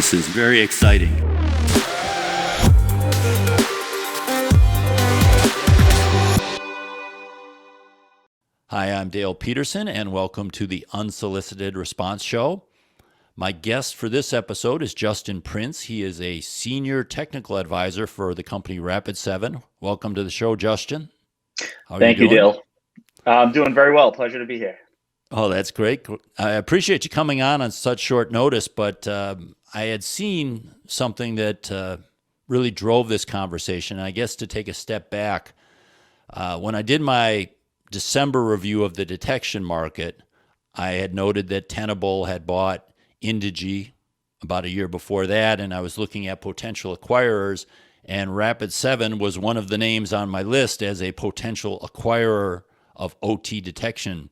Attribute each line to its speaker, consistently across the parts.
Speaker 1: This is very exciting. Hi, I'm Dale Peterson, and welcome to the Unsolicited Response Show. My guest for this episode is Justin Prince. He is a senior technical advisor for the company Rapid7. Welcome to the show, Justin. How are
Speaker 2: Thank
Speaker 1: you
Speaker 2: you,
Speaker 1: doing?
Speaker 2: Dale. I'm doing very well. Pleasure to be here.
Speaker 1: Oh, that's great. I appreciate you coming on such short notice, but I had seen something that really drove this conversation. And I guess to take a step back, when I did my December review of the detection market, I had noted that Tenable had bought Indigi about a year before that, and I was looking at potential acquirers, and Rapid7 was one of the names on my list as a potential acquirer of OT detection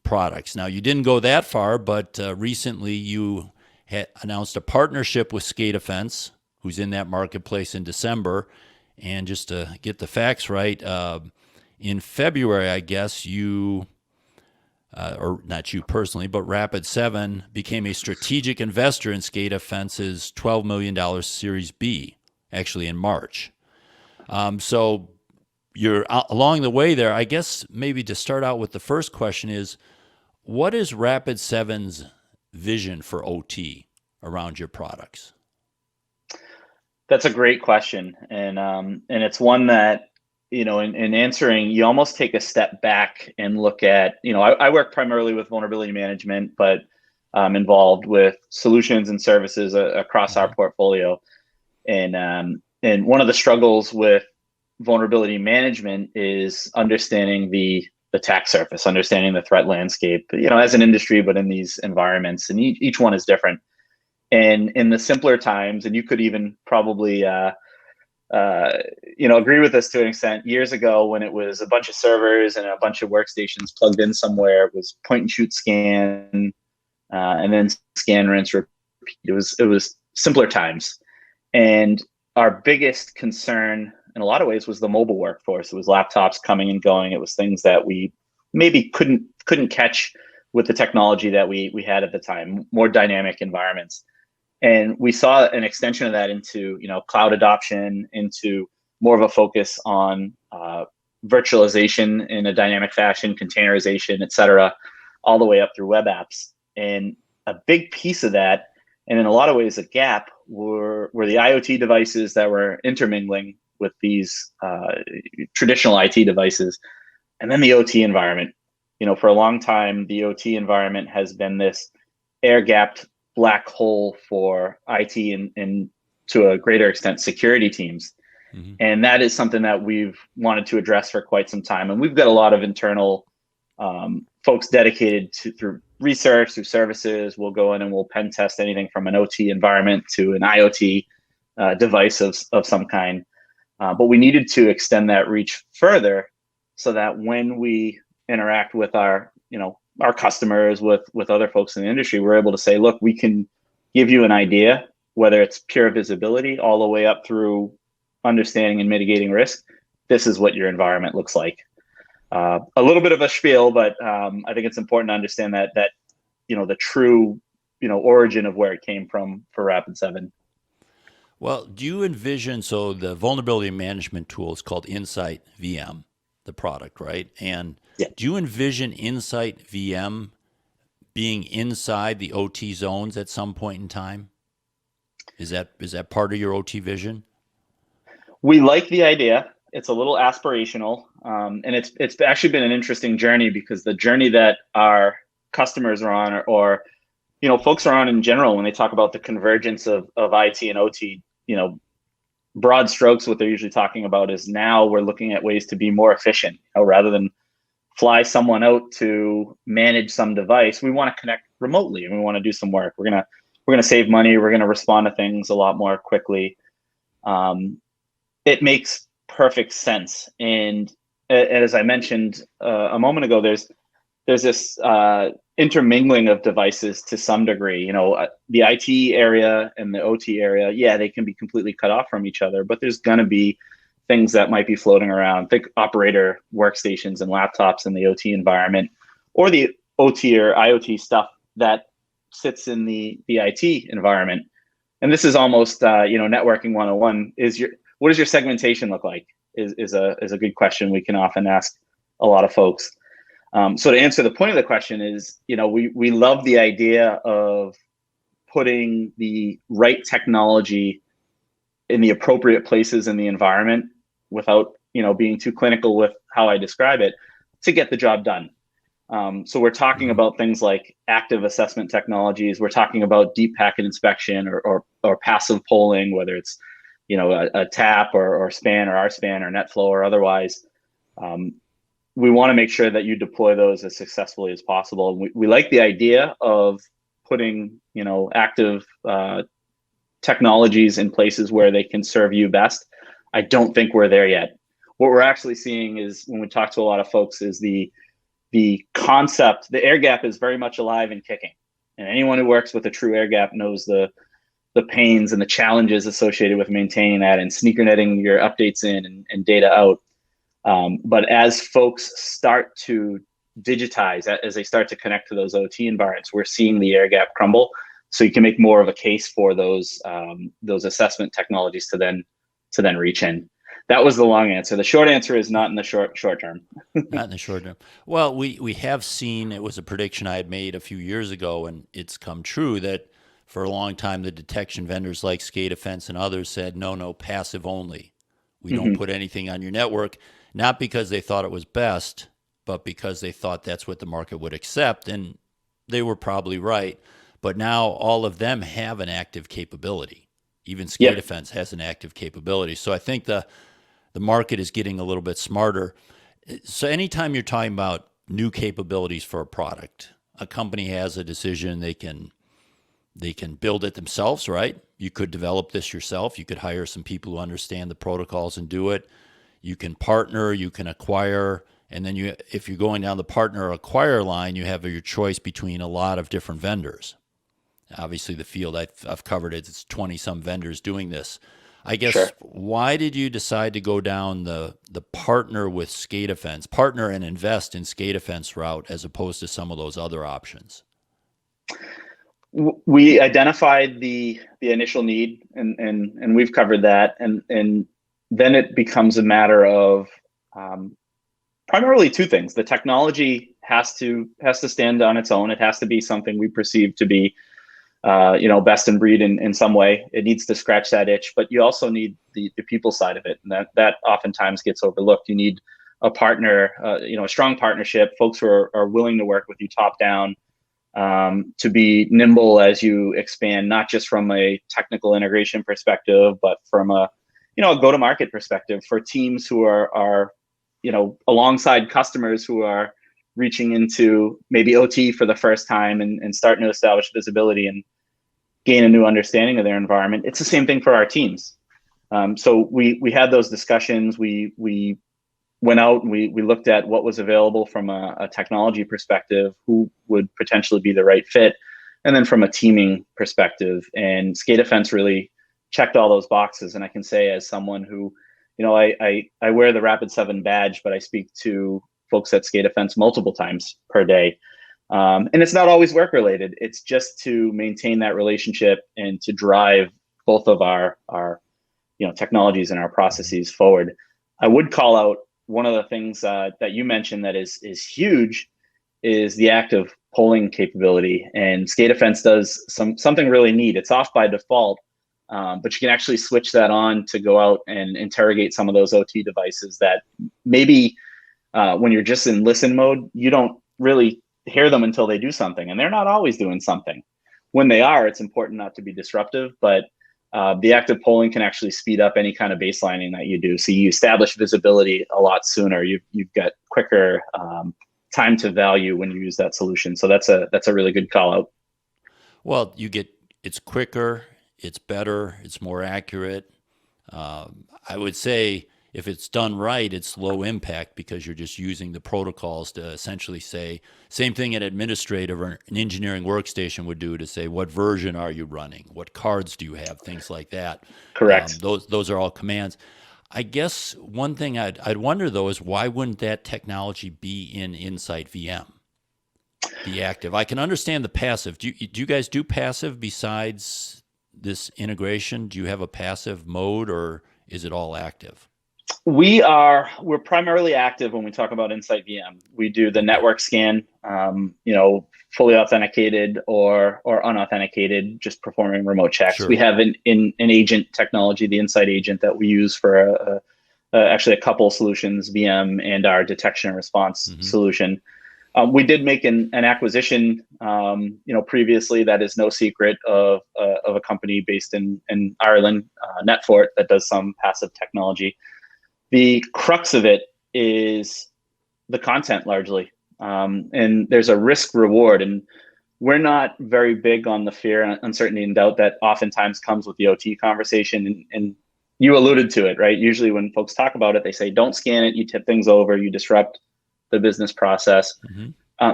Speaker 1: products. Now, you didn't go that far, but recently you had announced a partnership with SCADAfence, who's in that marketplace in December. And just to get the facts right, in February, I guess you, or not you personally, but Rapid7 became a strategic investor in SCADAfence's $12 million Series B, actually in March. So you're along the way there. I guess maybe to start out with the first question is, what is Rapid7's vision for OT around your products?
Speaker 2: That's a great question, and it's one that, in answering, you almost take a step back and look at, I work primarily with vulnerability management, but I'm involved with solutions and services across our portfolio. And one of the struggles with vulnerability management is understanding the attack surface, understanding the threat landscape, as an industry, but in these environments, and each one is different. And in the simpler times, and you could even probably agree with this to an extent, years ago when it was a bunch of servers and a bunch of workstations plugged in somewhere, it was point and shoot scan, and then scan, rinse, repeat. It was simpler times. And our biggest concern in a lot of ways was the mobile workforce. It was laptops coming and going. It was things that we maybe couldn't catch with the technology that we had at the time, more dynamic environments. And we saw an extension of that into, cloud adoption, into more of a focus on virtualization in a dynamic fashion, containerization, et cetera, all the way up through web apps. And a big piece of that, and in a lot of ways a gap, were the IoT devices that were intermingling with these traditional IT devices, and then the OT environment. For a long time, the OT environment has been this air-gapped black hole for IT and to a greater extent, security teams. Mm-hmm. And that is something that we've wanted to address for quite some time. And we've got a lot of internal folks dedicated to, through research, through services. We'll go in and we'll pen test anything from an OT environment to an IoT device of some kind. But we needed to extend that reach further so that when we interact with our customers, with other folks in the industry, we're able to say, look, we can give you an idea, whether it's pure visibility all the way up through understanding and mitigating risk. This is what your environment looks like. A little bit of a spiel, but I think it's important to understand that the true origin of where it came from for Rapid7.
Speaker 1: Well, do you envision, so the vulnerability management tool is called Insight VM, the product, right? And yeah. Do you envision Insight VM being inside the OT zones at some point in time? Is that part of your OT vision?
Speaker 2: We like the idea. It's a little aspirational, and it's actually been an interesting journey, because the journey that our customers are on, or folks are on in general, when they talk about the convergence of IT and OT, broad strokes, what they're usually talking about is now we're looking at ways to be more efficient. Rather than fly someone out to manage some device, we want to connect remotely and we want to do some work. We're gonna save money. We're gonna respond to things a lot more quickly. It makes perfect sense. And as I mentioned a moment ago, there's this intermingling of devices to some degree. The IT area and the OT area, yeah, they can be completely cut off from each other, but there's going to be things that might be floating around. Think operator workstations and laptops in the OT environment, or the OT or IoT stuff that sits in the IT environment. and this is almost networking 101, what does your segmentation look like is a good question we can often ask a lot of folks. So to answer the point of the question is, we love the idea of putting the right technology in the appropriate places in the environment without being too clinical with how I describe it to get the job done. So we're talking about things like active assessment technologies. We're talking about deep packet inspection or passive polling, whether it's a TAP or SPAN or RSPAN or NetFlow or otherwise. We want to make sure that you deploy those as successfully as possible. We like the idea of putting active technologies in places where they can serve you best. I don't think we're there yet. What we're actually seeing is, when we talk to a lot of folks, is the concept, the air gap is very much alive and kicking. And anyone who works with a true air gap knows the pains and the challenges associated with maintaining that and sneaker netting your updates in and data out. But as folks start to digitize, as they start to connect to those OT environments, we're seeing the air gap crumble. So you can make more of a case for those assessment technologies to then reach in. That was the long answer. The short answer is not in the short term.
Speaker 1: Not in the short term. Well, we have seen, it was a prediction I had made a few years ago, and it's come true, that for a long time the detection vendors like SCADAfence and others said, no, passive only. We don't put anything on your network, not because they thought it was best, but because they thought that's what the market would accept, and they were probably right. But now all of them have an active capability. Even SCADAfence has an active capability. So I think the market is getting a little bit smarter. So anytime you're talking about new capabilities for a product, a company has a decision. They can build it themselves, right? You could develop this yourself. You could hire some people who understand the protocols and do it. You can partner, you can acquire, and then if you're going down the partner or acquire line, you have your choice between a lot of different vendors. Obviously, the field I've covered it, it's 20-some vendors doing this. I guess, sure. Why did you decide to go down the partner with SCADAfence, partner and invest in SCADAfence route, as opposed to some of those other options?
Speaker 2: We identified the initial need, and we've covered that, and then it becomes a matter of primarily two things. The technology has to stand on its own. It has to be something we perceive to be best in breed in some way. It needs to scratch that itch, but you also need the people side of it, and that oftentimes gets overlooked. You need a partner, a strong partnership, folks who are willing to work with you top down, to be nimble as you expand, not just from a technical integration perspective, but from a go-to-market perspective for teams who are alongside customers who are reaching into maybe OT for the first time and starting to establish visibility and gain a new understanding of their environment. It's the same thing for our teams. So we had those discussions. We went out and we looked at what was available from a technology perspective, who would potentially be the right fit, and then from a teaming perspective. And SCADAfence really checked all those boxes. And I can say, as someone who, I wear the Rapid7 badge, but I speak to folks at SCADAfence multiple times per day. And it's not always work related. It's just to maintain that relationship and to drive both of our technologies and our processes forward. I would call out one of the things that you mentioned that is huge is the active polling capability. And SCADAfence does something really neat. It's off by default, but you can actually switch that on to go out and interrogate some of those OT devices that maybe when you're just in listen mode, you don't really hear them until they do something. And they're not always doing something. When they are, it's important not to be disruptive, but the active polling can actually speed up any kind of baselining that you do. So you establish visibility a lot sooner. You've got quicker time to value when you use that solution. So that's a really good call out.
Speaker 1: Well, it's quicker, it's better, it's more accurate. I would say if it's done right, it's low impact because you're just using the protocols to essentially say, same thing an administrator or an engineering workstation would do to say, what version are you running? What cards do you have? Things like that.
Speaker 2: Correct.
Speaker 1: Those are all commands. I guess one thing I'd wonder, though, is why wouldn't that technology be in Insight VM? The active. I can understand the passive. Do you guys do passive besides this integration? Do you have a passive mode, or is it all active?
Speaker 2: We're primarily active when we talk about Insight VM. We do the network scan, fully authenticated or unauthenticated, just performing remote checks.
Speaker 1: Sure.
Speaker 2: We have an agent technology, the Insight agent, that we use for actually a couple solutions, VM and our detection and response solution. We did make an acquisition, previously, that is no secret, of a company based in Ireland, Netfort, that does some passive technology. The crux of it is the content largely, and there's a risk reward, and we're not very big on the fear, uncertainty, and doubt that oftentimes comes with the OT conversation. And you alluded to it, right? Usually when folks talk about it, they say, don't scan it, you tip things over, you disrupt the business process.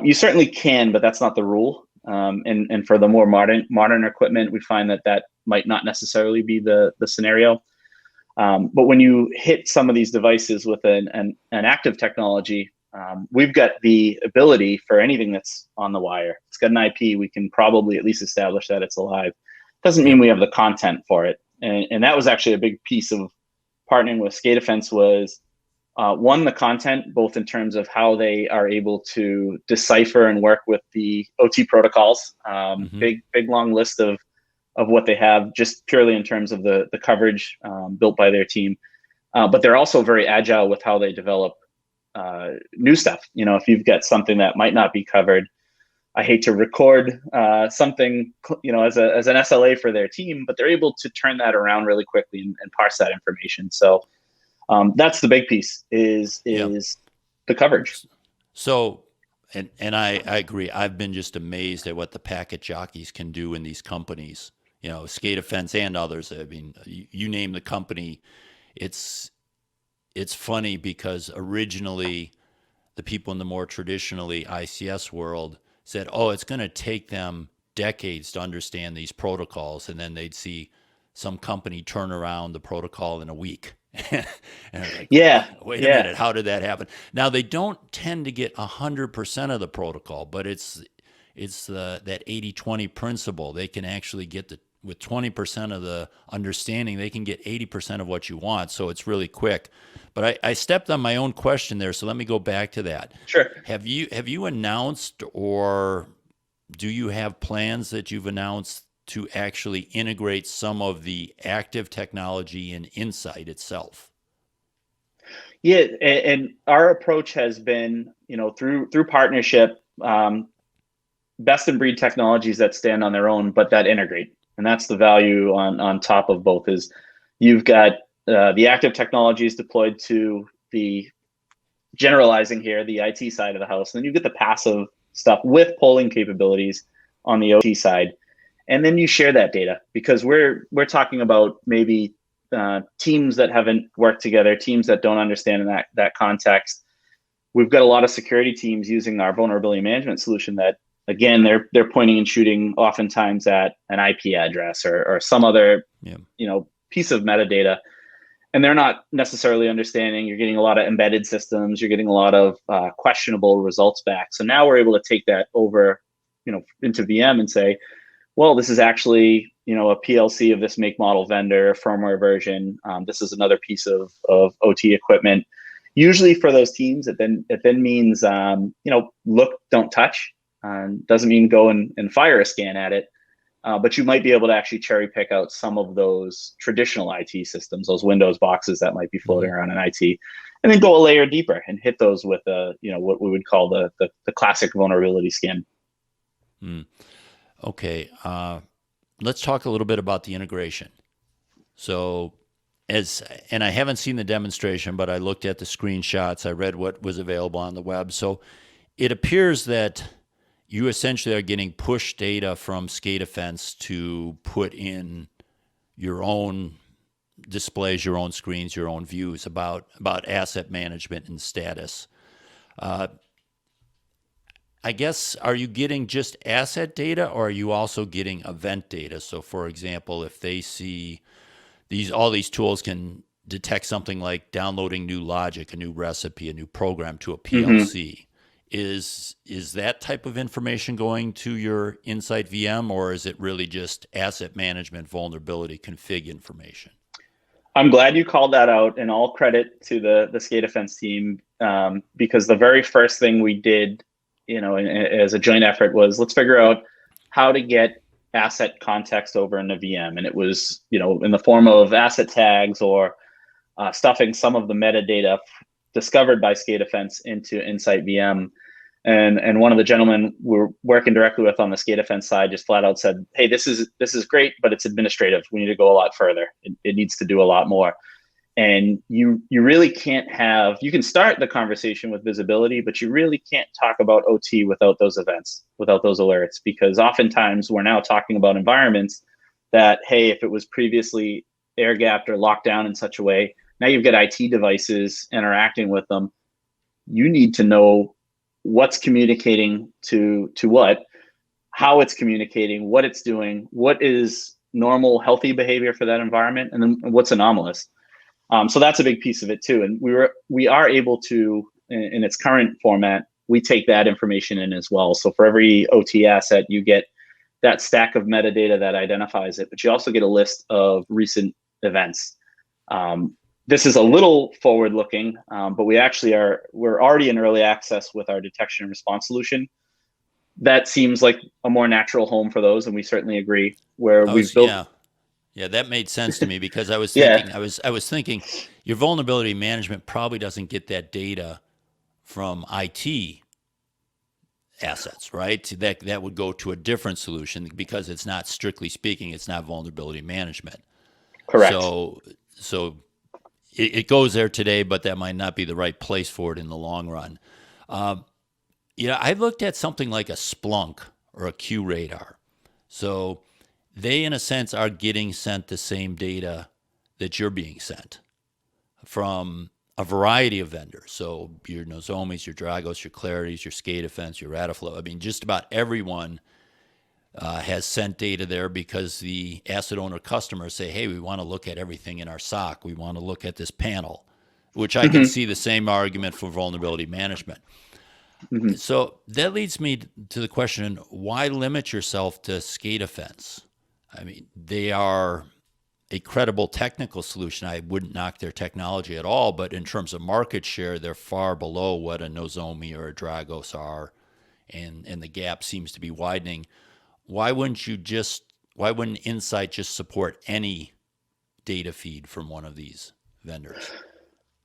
Speaker 2: You certainly can, but that's not the rule. And for the more modern equipment, we find that might not necessarily be the scenario. But when you hit some of these devices with an active technology, we've got the ability for anything that's on the wire. It's got an IP. We can probably at least establish that it's alive. Doesn't mean we have the content for it. And that was actually a big piece of partnering with SCADAfence was, one, the content, both in terms of how they are able to decipher and work with the OT protocols. Big long list of what they have, just purely in terms of the coverage built by their team. But they're also very agile with how they develop new stuff. If you've got something that might not be covered, I hate to record something, as an SLA for their team, but they're able to turn that around really quickly and parse that information. So that's the big piece is the coverage.
Speaker 1: So, and I agree. I've been just amazed at what the packet jockeys can do in these companies. SCADAfence and others. I mean, you name the company. It's funny because originally the people in the more traditionally ICS world said, oh, it's going to take them decades to understand these protocols. And then they'd see some company turn around the protocol in a week. And like, wait a minute, how did that happen? Now, they don't tend to get 100% of the protocol, but it's that 80-20 principle. They can actually get with 20% of the understanding, they can get 80% of what you want. So it's really quick. But I stepped on my own question there, so let me go back to that.
Speaker 2: Sure.
Speaker 1: Have you announced, or do you have plans that you've announced to actually integrate some of the active technology in Insight itself?
Speaker 2: Yeah, and our approach has been, through partnership, best in breed technologies that stand on their own, but that integrate. And that's the value on top of both is you've got the active technologies deployed to the generalizing here, the IT side of the house. And then you get the passive stuff with polling capabilities on the OT side. And then you share that data because we're talking about maybe teams that haven't worked together, teams that don't understand that context. We've got a lot of security teams using our vulnerability management solution that, again, they're pointing and shooting oftentimes at an IP address or some other piece of metadata, and they're not necessarily understanding. You're getting a lot of embedded systems. You're getting a lot of questionable results back. So now we're able to take that over, into VM and say, well, this is actually a PLC of this make, model, vendor, firmware version. This is another piece of OT equipment. Usually for those teams, it then means look, don't touch. Doesn't mean go and fire a scan at it, but you might be able to actually cherry pick out some of those traditional IT systems, those Windows boxes that might be floating around in IT, and then go a layer deeper and hit those with what we would call the classic vulnerability scan.
Speaker 1: Okay, let's talk a little bit about the integration. So, and I haven't seen the demonstration, but I looked at the screenshots. I read what was available on the web. So it appears that you essentially are getting push data from SCADAfence to put in your own displays, your own screens, your own views about asset management and status. I guess, are you getting just asset data, or are you also getting event data? So, for example, if they see all these tools can detect something like downloading new logic, a new recipe, a new program to a PLC. Is that type of information going to your Insight VM, or is it really just asset management vulnerability config information?
Speaker 2: I'm glad you called that out, and all credit to the SCADAfence team, because the very first thing we did, as a joint effort was, let's figure out how to get asset context over in the VM. And it was, in the form of asset tags or stuffing some of the metadata discovered by SCADAfence into Insight VM. And one of the gentlemen we're working directly with on the SCADAfence side just flat out said, "Hey, this is great, but it's administrative. We need to go a lot further. It needs to do a lot more." And you really can't you can start the conversation with visibility, but you really can't talk about OT without those events, without those alerts, because oftentimes we're now talking about environments that, hey, if it was previously air gapped or locked down in such a way, now you've got IT devices interacting with them. You need to know what's communicating to what, how it's communicating, what it's doing, what is normal, healthy behavior for that environment, and then what's anomalous. So that's a big piece of it too. And we are able to, in its current format, we take that information in as well. So for every OT asset, you get that stack of metadata that identifies it, but you also get a list of recent events. This is a little forward-looking, but we're already in early access with our detection and response solution. That seems like a more natural home for those, and we certainly agree.
Speaker 1: Yeah, that made sense to me, because I was
Speaker 2: Yeah.
Speaker 1: thinking, I was thinking, your vulnerability management probably doesn't get that data from IT assets, right? That would go to a different solution, because it's not, strictly speaking, it's not vulnerability management.
Speaker 2: Correct.
Speaker 1: So it goes there today, but that might not be the right place for it in the long run. I've looked at something like a Splunk or a QRadar. So they, in a sense, are getting sent the same data that you're being sent from a variety of vendors. So your Nozomis, your Dragos, your Clarities, your SCADAfence, your Rataflow. I mean, just about everyone has sent data there, because the asset owner customers say, "Hey, we want to look at everything in our SOC. We want to look at this panel," which I can see the same argument for vulnerability management. So that leads me to the question, why limit yourself to SCADAfence? I mean, they are a credible technical solution. I wouldn't knock their technology at all, but in terms of market share, they're far below what a Nozomi or a Dragos are, and the gap seems to be widening. Why wouldn't Insight just support any data feed from one of these vendors?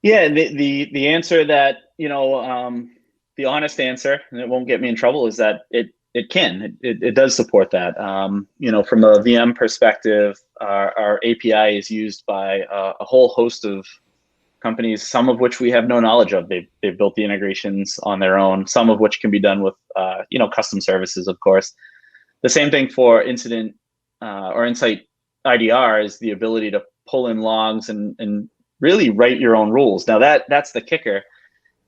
Speaker 2: Yeah, the answer that, the honest answer, and it won't get me in trouble, is that it does support that. From a VM perspective, our API is used by a whole host of companies, some of which we have no knowledge of. They've built the integrations on their own, some of which can be done with custom services, of course. The same thing for incident or Insight IDR is the ability to pull in logs and really write your own rules. Now that's the kicker,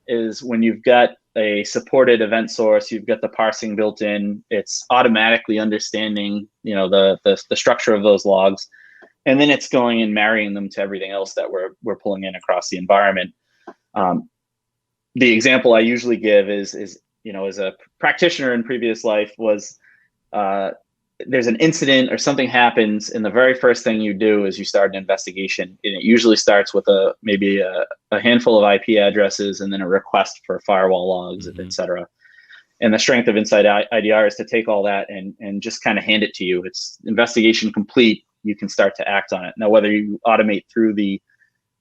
Speaker 2: is when you've got a supported event source, you've got the parsing built in, it's automatically understanding, the structure of those logs, and then it's going and marrying them to everything else that we're pulling in across the environment. The example I usually give is as a practitioner in previous life was, there's an incident or something happens, and the very first thing you do is you start an investigation. And it usually starts with maybe a handful of IP addresses and then a request for firewall logs, et cetera. And the strength of Insight IDR is to take all that and just kind of hand it to you. It's investigation complete. You can start to act on it. Now, whether you automate through the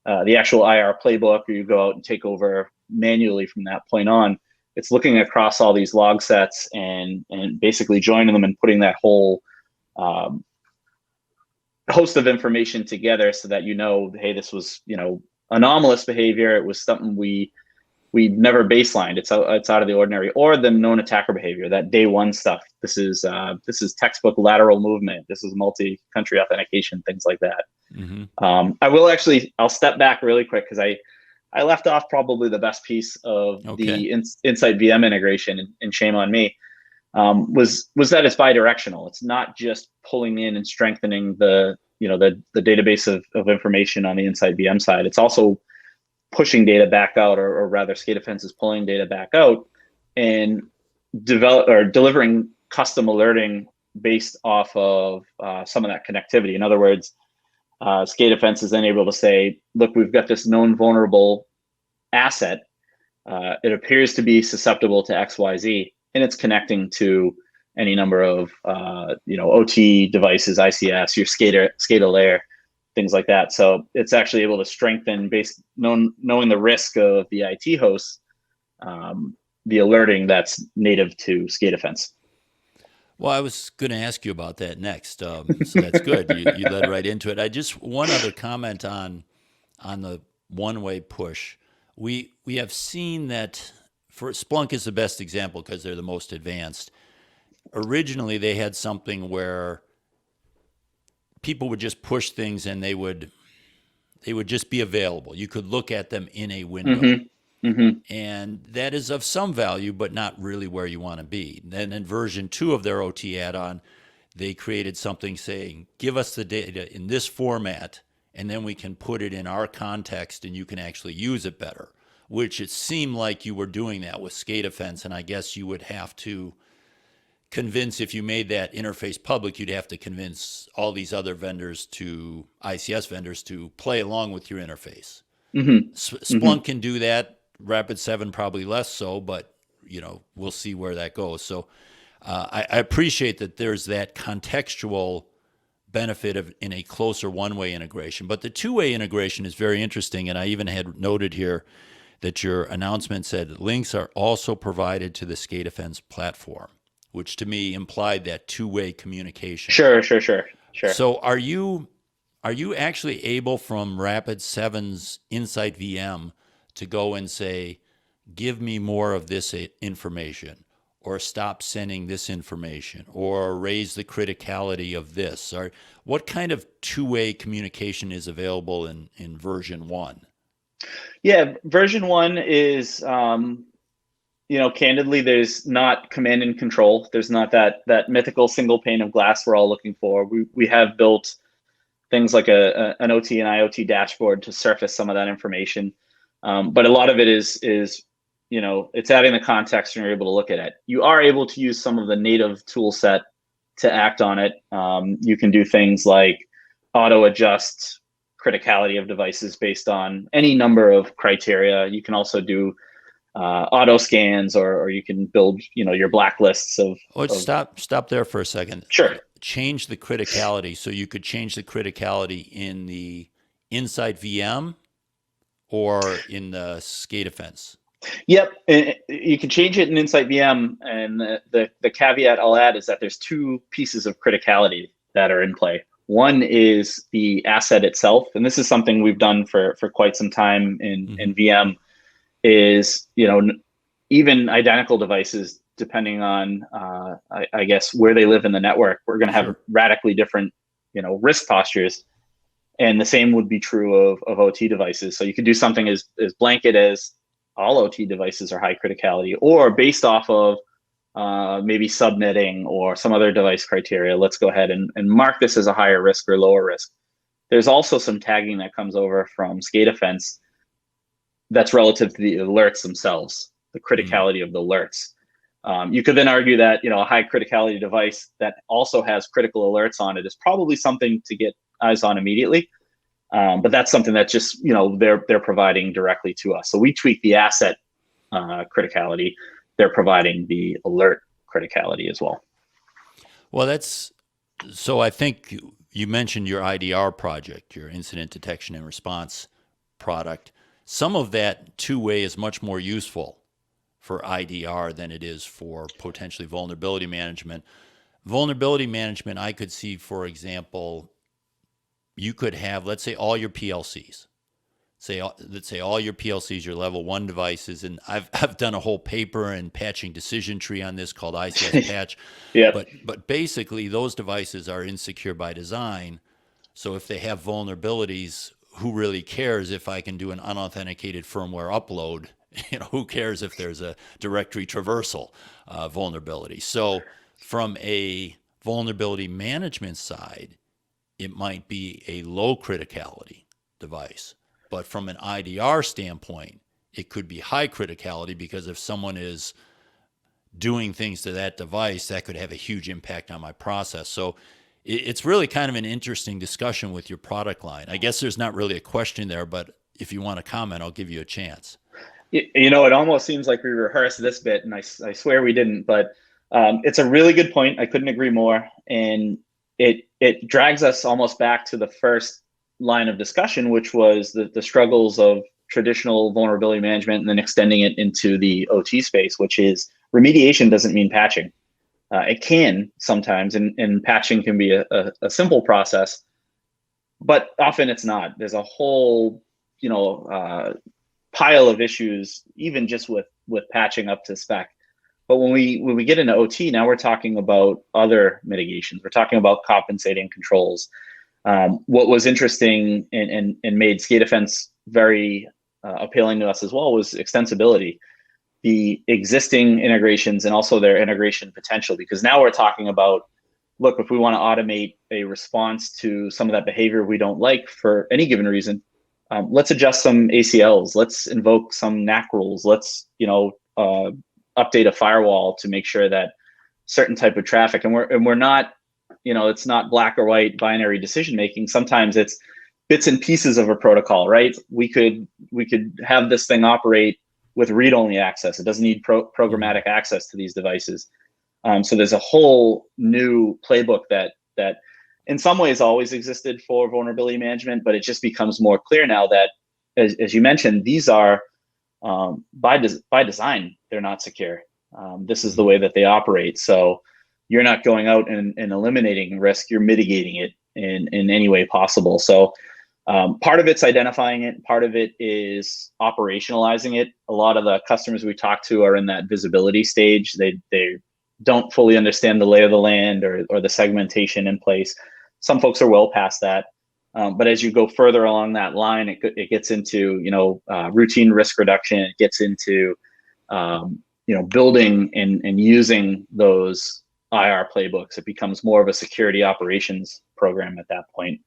Speaker 2: actual IR playbook, or you go out and take over manually from that point on, it's looking across all these log sets and basically joining them and putting that whole host of information together, so that hey, this was anomalous behavior. It was something we never baselined. It's out of the ordinary, or the known attacker behavior, that day one stuff. This is textbook lateral movement. This is multi-country authentication, things like that. I'll step back really quick, because I left off probably the best piece of the Insight VM integration, and shame on me, was that it's bidirectional. It's not just pulling in and strengthening the database of information on the Insight VM side. It's also pushing data back out, or rather SCADAfence is pulling data back out and delivering custom alerting based off of some of that connectivity. In other words, SCADAfence is then able to say, look, we've got this known vulnerable asset. It appears to be susceptible to XYZ, and it's connecting to any number of OT devices, ICS, your SCADA layer, things like that. So it's actually able to strengthen, knowing the risk of the IT hosts, the alerting that's native to SCADAfence.
Speaker 1: Well, I was going to ask you about that next, so that's good. You led right into it. I just one other comment on the one-way push. We have seen that for Splunk is the best example because they're the most advanced. Originally, they had something where people would just push things and they would just be available. You could look at them in a window.
Speaker 2: Mm-hmm. Mm-hmm.
Speaker 1: And that is of some value, but not really where you want to be. Then in version 2 of their OT add-on, they created something saying, give us the data in this format, and then we can put it in our context and you can actually use it better, which it seemed like you were doing that with SCADAfence. And I guess you would have to convince, if you made that interface public, you'd have to convince all these other vendors ICS vendors to play along with your interface.
Speaker 2: Mm-hmm.
Speaker 1: Splunk can do that. Rapid7 probably less so, but we'll see where that goes. So I appreciate that there's that contextual benefit in a closer one-way integration. But the two-way integration is very interesting, and I even had noted here that your announcement said links are also provided to the SCADAfence platform, which to me implied that two-way communication.
Speaker 2: Sure.
Speaker 1: So are you actually able from Rapid7's Insight VM to go and say, give me more of this information, or stop sending this information, or raise the criticality of this? Or what kind of two-way communication is available in version 1?
Speaker 2: Yeah, version 1 is, candidly, there's not command and control. There's not that mythical single pane of glass we're all looking for. We have built things like an OT and IoT dashboard to surface some of that information. But a lot of it is it's adding the context and you're able to look at it. You are able to use some of the native tool set to act on it. You can do things like auto adjust criticality of devices based on any number of criteria. You can also do auto scans, or you can build your blacklists of.
Speaker 1: Stop there for a second.
Speaker 2: Sure.
Speaker 1: Change the criticality. So you could change the criticality in the Insight VM or in the SCADAfence.
Speaker 2: Yep, you can change it in Insight VM, and the caveat I'll add is that there's two pieces of criticality that are in play. One is the asset itself, and this is something we've done for quite some time in VM, is even identical devices, depending on I guess where they live in the network, we're going to have radically different risk postures. And the same would be true of OT devices. So you could do something as blanket as all OT devices are high criticality, or based off of maybe subnetting or some other device criteria, let's go ahead and mark this as a higher risk or lower risk. There's also some tagging that comes over from SCADAfence that's relative to the alerts themselves, the criticality of the alerts. You could then argue that a high criticality device that also has critical alerts on it is probably something to get eyes on immediately, but that's something that just they're providing directly to us. So we tweak the asset criticality; they're providing the alert criticality as well.
Speaker 1: Well, so. I think you mentioned your IDR project, your incident detection and response product. Some of that two-way is much more useful for IDR than it is for potentially vulnerability management. Vulnerability management, I could see, for example, you could have, let's say, all your PLCs. Let's say all your PLCs, your level 1 devices, and I've done a whole paper and patching decision tree on this called ICS patch.
Speaker 2: Yeah.
Speaker 1: But basically, those devices are insecure by design. So if they have vulnerabilities, who really cares if I can do an unauthenticated firmware upload? Who cares if there's a directory traversal vulnerability? So from a vulnerability management side, it might be a low criticality device. But from an IDR standpoint, it could be high criticality, because if someone is doing things to that device, that could have a huge impact on my process. So it's really kind of an interesting discussion with your product line. I guess there's not really a question there, but if you want to comment, I'll give you a chance.
Speaker 2: It almost seems like we rehearsed this bit, and I swear we didn't, but it's a really good point. I couldn't agree more. And it drags us almost back to the first line of discussion, which was the struggles of traditional vulnerability management and then extending it into the OT space, which is remediation doesn't mean patching. It can sometimes, and patching can be a simple process, but often it's not. There's a whole, pile of issues, even just with patching up to spec. But when we get into OT, now we're talking about other mitigations. We're talking about compensating controls. What was interesting and made SCADAfence very appealing to us as well was extensibility, the existing integrations and also their integration potential. Because now we're talking about, look, if we want to automate a response to some of that behavior we don't like for any given reason, let's adjust some ACLs. Let's invoke some NAC rules. Let's update a firewall to make sure that certain type of traffic, and we're not, it's not black or white binary decision making. Sometimes it's bits and pieces of a protocol, right? We could have this thing operate with read-only access. It doesn't need programmatic access to these devices. So there's a whole new playbook that in some ways always existed for vulnerability management, but it just becomes more clear now that, as you mentioned, these are by design, they're not secure. This is the way that they operate. So you're not going out and eliminating risk, you're mitigating it in any way possible. So part of it's identifying it, part of it is operationalizing it. A lot of the customers we talk to are in that visibility stage. They don't fully understand the lay of the land or the segmentation in place. Some folks are well past that. But as you go further along that line, it gets into routine risk reduction. It gets into building and using those IR playbooks. It becomes more of a security operations program at that point.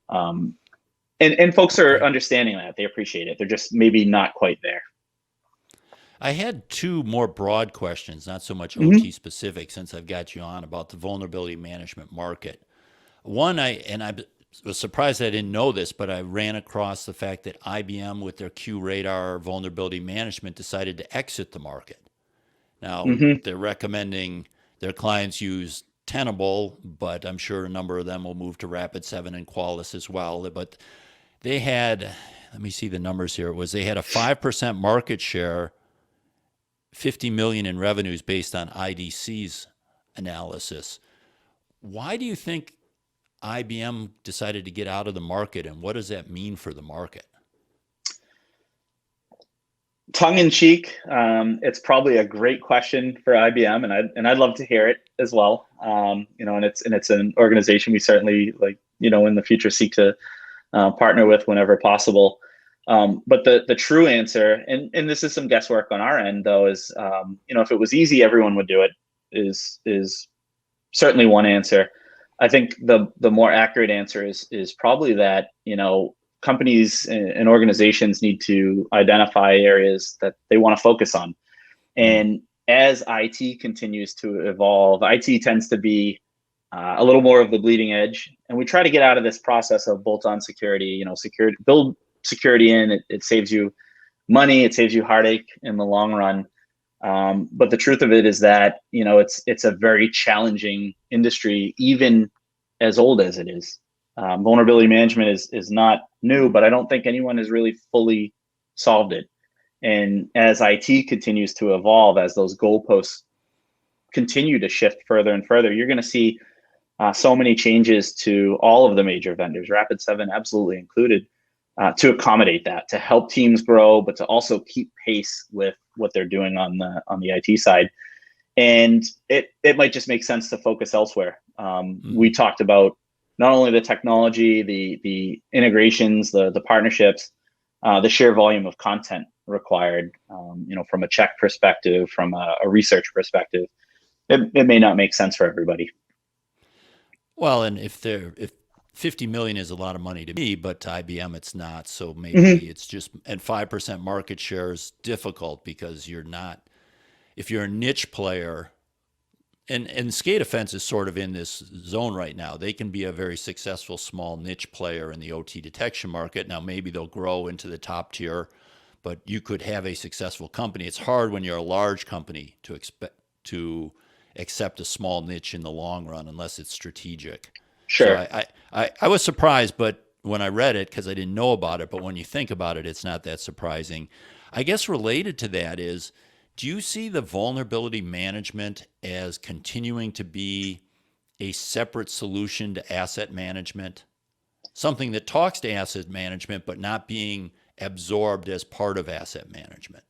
Speaker 2: And folks are understanding that. They appreciate it. They're just maybe not quite there.
Speaker 1: I had two more broad questions, not so much OT specific, since I've got you on, about the vulnerability management market. One, I was surprised I didn't know this, but I ran across the fact that IBM, with their QRadar vulnerability management, decided to exit the market. Now, they're recommending their clients use Tenable, but I'm sure a number of them will move to Rapid7 and Qualys as well. But they had, let me see the numbers here, they had a 5% market share, 50 million in revenues based on IDC's analysis. Why do you think IBM decided to get out of the market, and what does that mean for the market?
Speaker 2: Tongue in cheek, it's probably a great question for IBM, and I'd love to hear it as well. And it's an organization we certainly in the future seek to partner with whenever possible. But the true answer, and this is some guesswork on our end though, is if it was easy, everyone would do it. Is certainly one answer. I think the more accurate answer is probably that companies and organizations need to identify areas that they want to focus on, and as IT continues to evolve, IT tends to be a little more of the bleeding edge, and we try to get out of this process of bolt-on security. Build security in, it saves you money, it saves you heartache in the long run. But the truth of it is that it's a very challenging industry, even as old as it is. Vulnerability management is not new, but I don't think anyone has really fully solved it. And as IT continues to evolve, as those goalposts continue to shift further and further, you're going to see so many changes to all of the major vendors, Rapid7 absolutely included, to accommodate that, to help teams grow, but to also keep pace with what they're doing on the IT side. And it might just make sense to focus elsewhere. We talked about not only the technology, the integrations, the partnerships, the sheer volume of content required, from a check perspective, from a research perspective. It may not make sense for everybody.
Speaker 1: Well, and if 50 million is a lot of money to me, but to IBM it's not. So maybe it's just, and 5% market share is difficult because you're not, if you're a niche player, and SCADAfence is sort of in this zone right now. They can be a very successful small niche player in the OT detection market. Now, maybe they'll grow into the top tier, but you could have a successful company. It's hard when you're a large company to accept a small niche in the long run unless it's strategic.
Speaker 2: Sure.
Speaker 1: So I was surprised, but when I read it, because I didn't know about it, but when you think about it, it's not that surprising. I guess related to that is, do you see the vulnerability management as continuing to be a separate solution to asset management? Something that talks to asset management, but not being absorbed as part of asset management?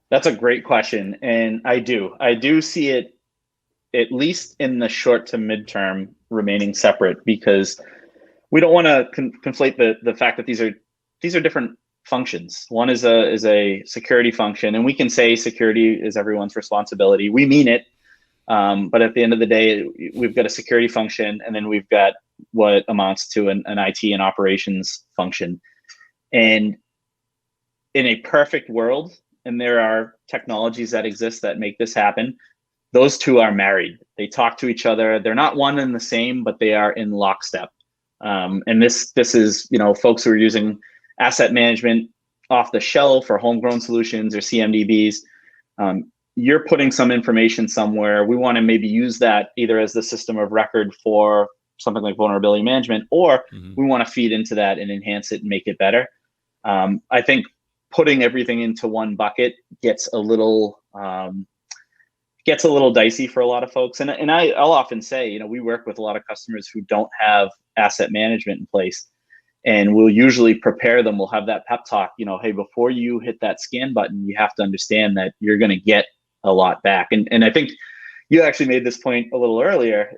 Speaker 2: That's a great question. And I do see it, at least in the short to midterm, remaining separate, because we don't want to conflate the fact that these are different functions. One is a security function, and we can say security is everyone's responsibility. We mean it, but at the end of the day, we've got a security function, and then we've got what amounts to an IT and operations function. And in a perfect world, and there are technologies that exist that make this happen, those two are married. They talk to each other. They're not one and the same, but they are in lockstep. And this is, folks who are using asset management off the shelf or homegrown solutions or CMDBs. You're putting some information somewhere. We want to maybe use that either as the system of record for something like vulnerability management, or we want to feed into that and enhance it and make it better. I think putting everything into one bucket gets a little dicey for a lot of folks. And I'll often say, we work with a lot of customers who don't have asset management in place, and we'll usually prepare them. We'll have that pep talk, hey, before you hit that scan button, you have to understand that you're going to get a lot back. And I think you actually made this point a little earlier,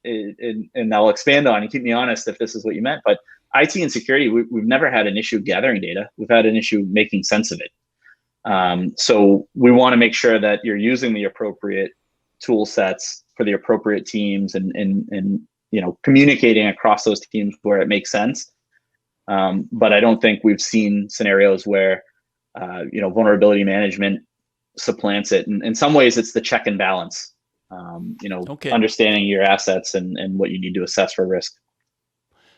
Speaker 2: and I'll expand on, and keep me honest if this is what you meant, but IT and security, we've never had an issue gathering data. We've had an issue making sense of it. So we want to make sure that you're using the appropriate tool sets for the appropriate teams, and communicating across those teams where it makes sense. But I don't think we've seen scenarios where vulnerability management supplants it. And in some ways, it's the check and balance.
Speaker 1: Okay.
Speaker 2: Understanding your assets and what you need to assess for risk.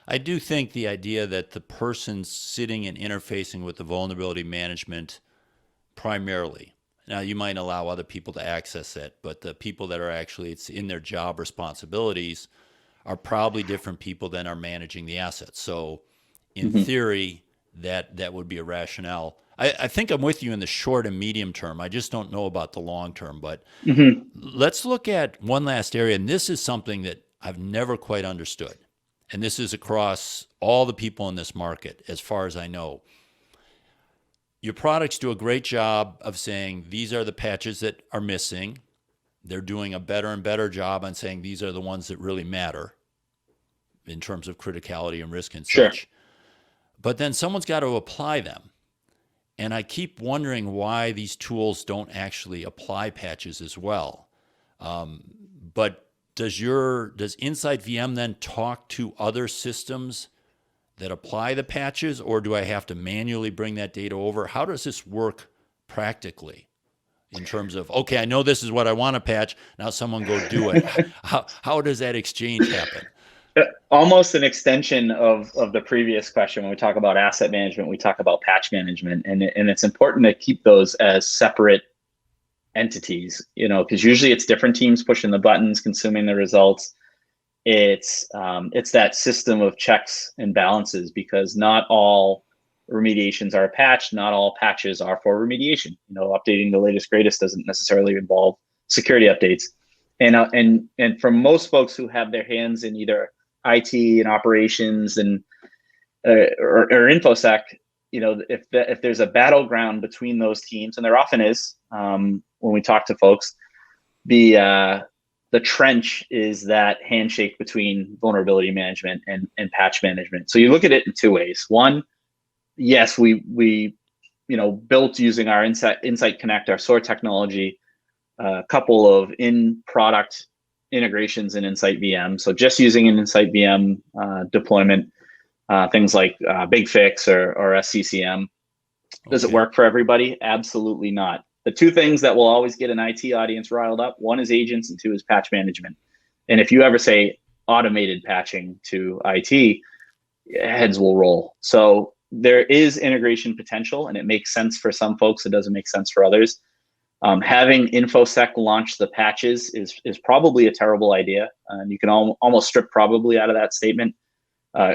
Speaker 1: I do think the idea that the person sitting and interfacing with the vulnerability management primarily, now you might allow other people to access it, but the people that are actually, it's in their job responsibilities, are probably different people than are managing the assets. So in theory, that would be a rationale. I think I'm with you in the short and medium term. I just don't know about the long term. But let's look at one last area, and this is something that I've never quite understood. And this is across all the people in this market, as far as I know. Your products do a great job of saying these are the patches that are missing. They're doing a better and better job on saying these are the ones that really matter in terms of criticality and risk and such.
Speaker 2: Sure.
Speaker 1: But then someone's got to apply them. And I keep wondering why these tools don't actually apply patches as well. But does Insight VM then talk to other systems that apply the patches, or do I have to manually bring that data over? How does this work practically in terms of, okay, I know this is what I want to patch, now someone go do it. How does that exchange happen?
Speaker 2: Almost an extension of the previous question. When we talk about asset management, we talk about patch management, and it's important to keep those as separate entities, because usually it's different teams pushing the buttons, consuming the results. It's that system of checks and balances, because not all remediations are patched, not all patches are for remediation. Updating the latest greatest doesn't necessarily involve security updates. And for most folks who have their hands in either IT and operations and or InfoSec, if there's a battleground between those teams, and there often is, when we talk to folks, the trench is that handshake between vulnerability management and patch management. So you look at it in two ways. One, yes, we built using our Insight Connect, our SOAR technology, a couple of in-product integrations in Insight VM. So just using an Insight VM deployment, things like BigFix or SCCM. Does it work for everybody? Absolutely not. the two things that will always get an IT audience riled up, one is agents and two is patch management. And if you ever say automated patching to IT, heads will roll. So there is integration potential, and it makes sense for some folks. It doesn't make sense for others. Having InfoSec launch the patches is probably a terrible idea, and you can almost strip probably out of that statement.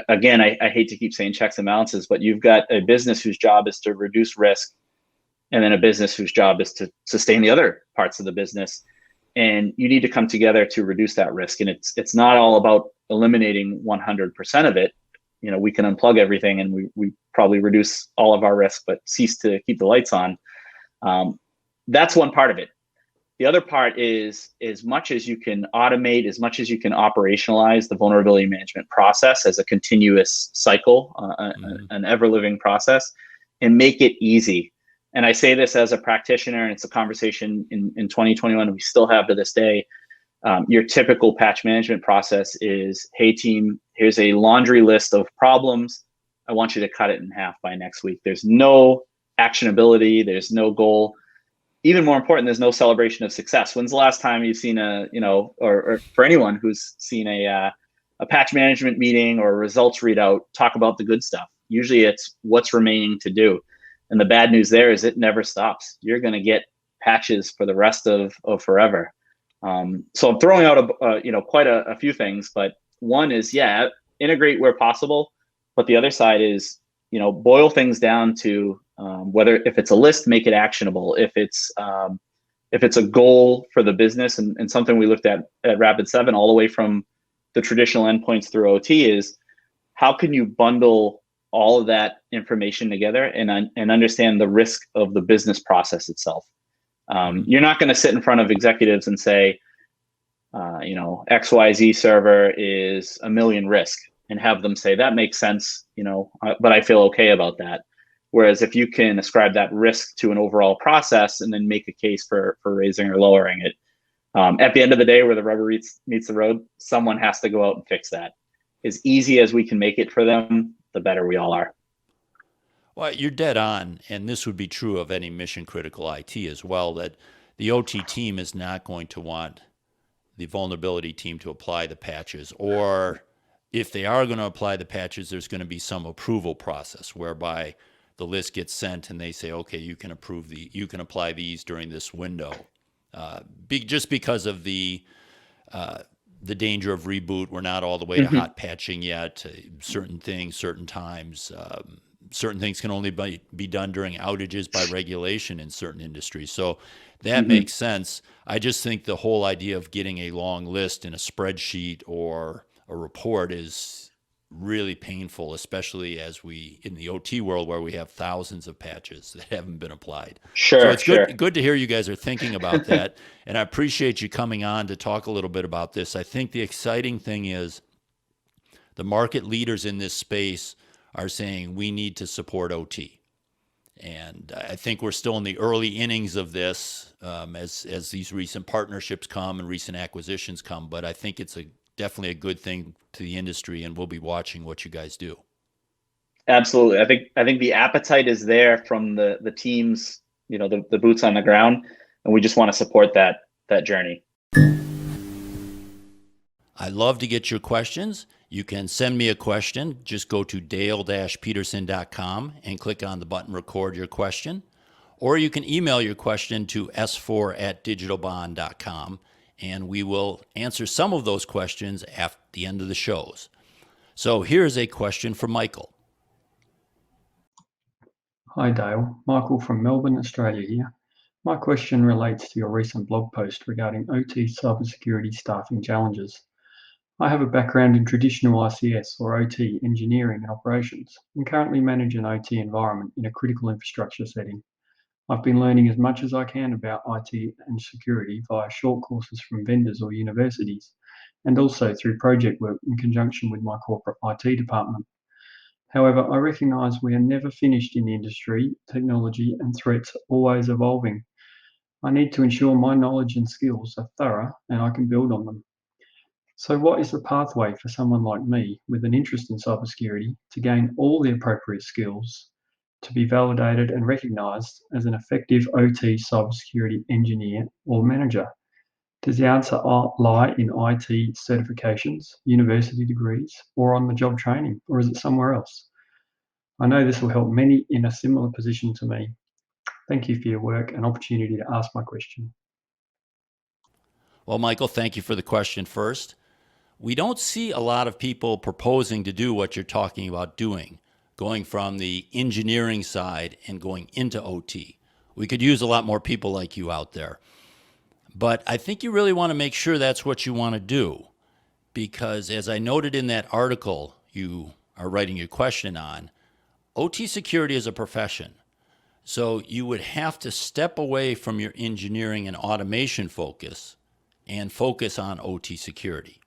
Speaker 2: Again, I hate to keep saying checks and balances, but you've got a business whose job is to reduce risk, and then a business whose job is to sustain the other parts of the business. And you need to come together to reduce that risk. And it's not all about eliminating 100% of it. We can unplug everything and we probably reduce all of our risk, but cease to keep the lights on. That's one part of it. The other part is, as much as you can automate, as much as you can operationalize the vulnerability management process as a continuous cycle, an ever-living process, and make it easy. And I say this as a practitioner, and it's a conversation in 2021 we still have to this day. Your typical patch management process is, hey team, here's a laundry list of problems. I want you to cut it in half by next week. There's no actionability. There's no goal. Even more important, there's no celebration of success. When's the last time you've seen or for anyone who's seen a patch management meeting or a results readout, talk about the good stuff? Usually it's what's remaining to do. And the bad news there is it never stops. You're going to get patches for the rest of forever. So I'm throwing out quite a few things, but one is, integrate where possible. But the other side is, boil things down to if it's a list, make it actionable. If it's a goal for the business, and something we looked at Rapid7 all the way from the traditional endpoints through OT is, how can you bundle all of that information together and understand the risk of the business process itself? You're not going to sit in front of executives and say, XYZ server is $1 million risk, and have them say, that makes sense, but I feel okay about that. Whereas if you can ascribe that risk to an overall process and then make a case for raising or lowering it, at the end of the day, where the rubber meets the road, someone has to go out and fix that. As easy as we can make it for them, the better we all are.
Speaker 1: Well, you're dead on, and this would be true of any mission-critical IT as well, that the OT team is not going to want the vulnerability team to apply the patches, or if they are going to apply the patches, there's going to be some approval process whereby the list gets sent and they say, okay, you can apply these during this window. Just because of the danger of reboot, we're not all the way to hot patching yet. Certain things, certain times, certain things can only be done during outages by regulation in certain industries. So that makes sense. I just think the whole idea of getting a long list in a spreadsheet or a report is really painful, especially in the OT world where we have thousands of patches that haven't been applied.
Speaker 2: Sure.
Speaker 1: So it's good to hear you guys are thinking about that. And I appreciate you coming on to talk a little bit about this. I think the exciting thing is the market leaders in this space are saying we need to support OT. And I think we're still in the early innings of this as these recent partnerships come and recent acquisitions come. But I think it's definitely a good thing to the industry, and we'll be watching what you guys do.
Speaker 2: Absolutely. I think the appetite is there from the teams, the boots on the ground, and we just want to support that journey.
Speaker 1: I'd love to get your questions. You can send me a question. Just go to dale-peterson.com and click on the button Record Your Question. Or you can email your question to s4@digitalbond.com, and we will answer some of those questions at the end of the shows. So here's a question from Michael.
Speaker 3: Hi Dale, Michael from Melbourne, Australia here. My question relates to your recent blog post regarding OT cybersecurity staffing challenges. I have a background in traditional ICS or OT engineering and operations and currently manage an OT environment in a critical infrastructure setting. I've been learning as much as I can about IT and security via short courses from vendors or universities, and also through project work in conjunction with my corporate IT department. However, I recognise we are never finished in the industry, technology and threats are always evolving. I need to ensure my knowledge and skills are thorough and I can build on them. So what is the pathway for someone like me with an interest in cybersecurity to gain all the appropriate skills to be validated and recognized as an effective OT cybersecurity engineer or manager? Does the answer lie in IT certifications, university degrees, or on the job training, or is it somewhere else? I know this will help many in a similar position to me. Thank you for your work and opportunity to ask my question.
Speaker 1: Well, Michael, thank you for the question first. We don't see a lot of people proposing to do what you're talking about doing, going from the engineering side and going into OT. We could use a lot more people like you out there. But I think you really want to make sure that's what you want to do, because as I noted in that article you are writing your question on, OT security is a profession. So you would have to step away from your engineering and automation focus and focus on OT security.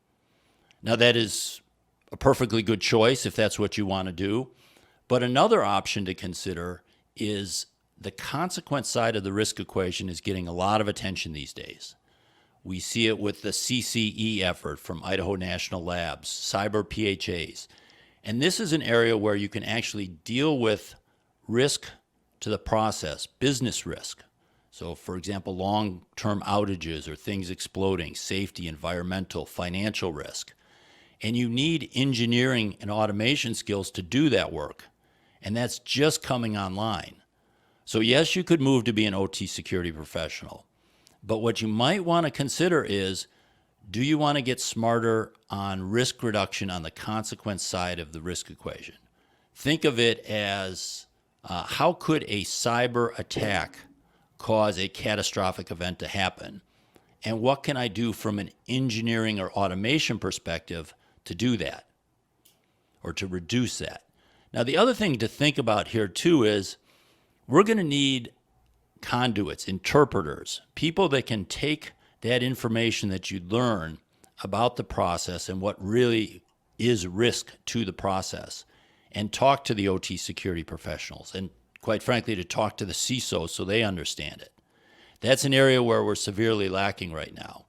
Speaker 1: Now, that is a perfectly good choice if that's what you want to do. But another option to consider is the consequence side of the risk equation is getting a lot of attention these days. We see it with the CCE effort from Idaho National Labs, cyber PHAs. And this is an area where you can actually deal with risk to the process, business risk. So, for example, long-term outages or things exploding, safety, environmental, financial risk. And you need engineering and automation skills to do that work. And that's just coming online. So yes, you could move to be an OT security professional. But what you might want to consider is, do you want to get smarter on risk reduction on the consequence side of the risk equation? Think of it as how could a cyber attack cause a catastrophic event to happen? And what can I do from an engineering or automation perspective to do that or to reduce that? Now, the other thing to think about here too is we're going to need conduits, interpreters, people that can take that information that you learn about the process and what really is risk to the process and talk to the OT security professionals and, quite frankly, to talk to the CISOs so they understand it. That's an area where we're severely lacking right now.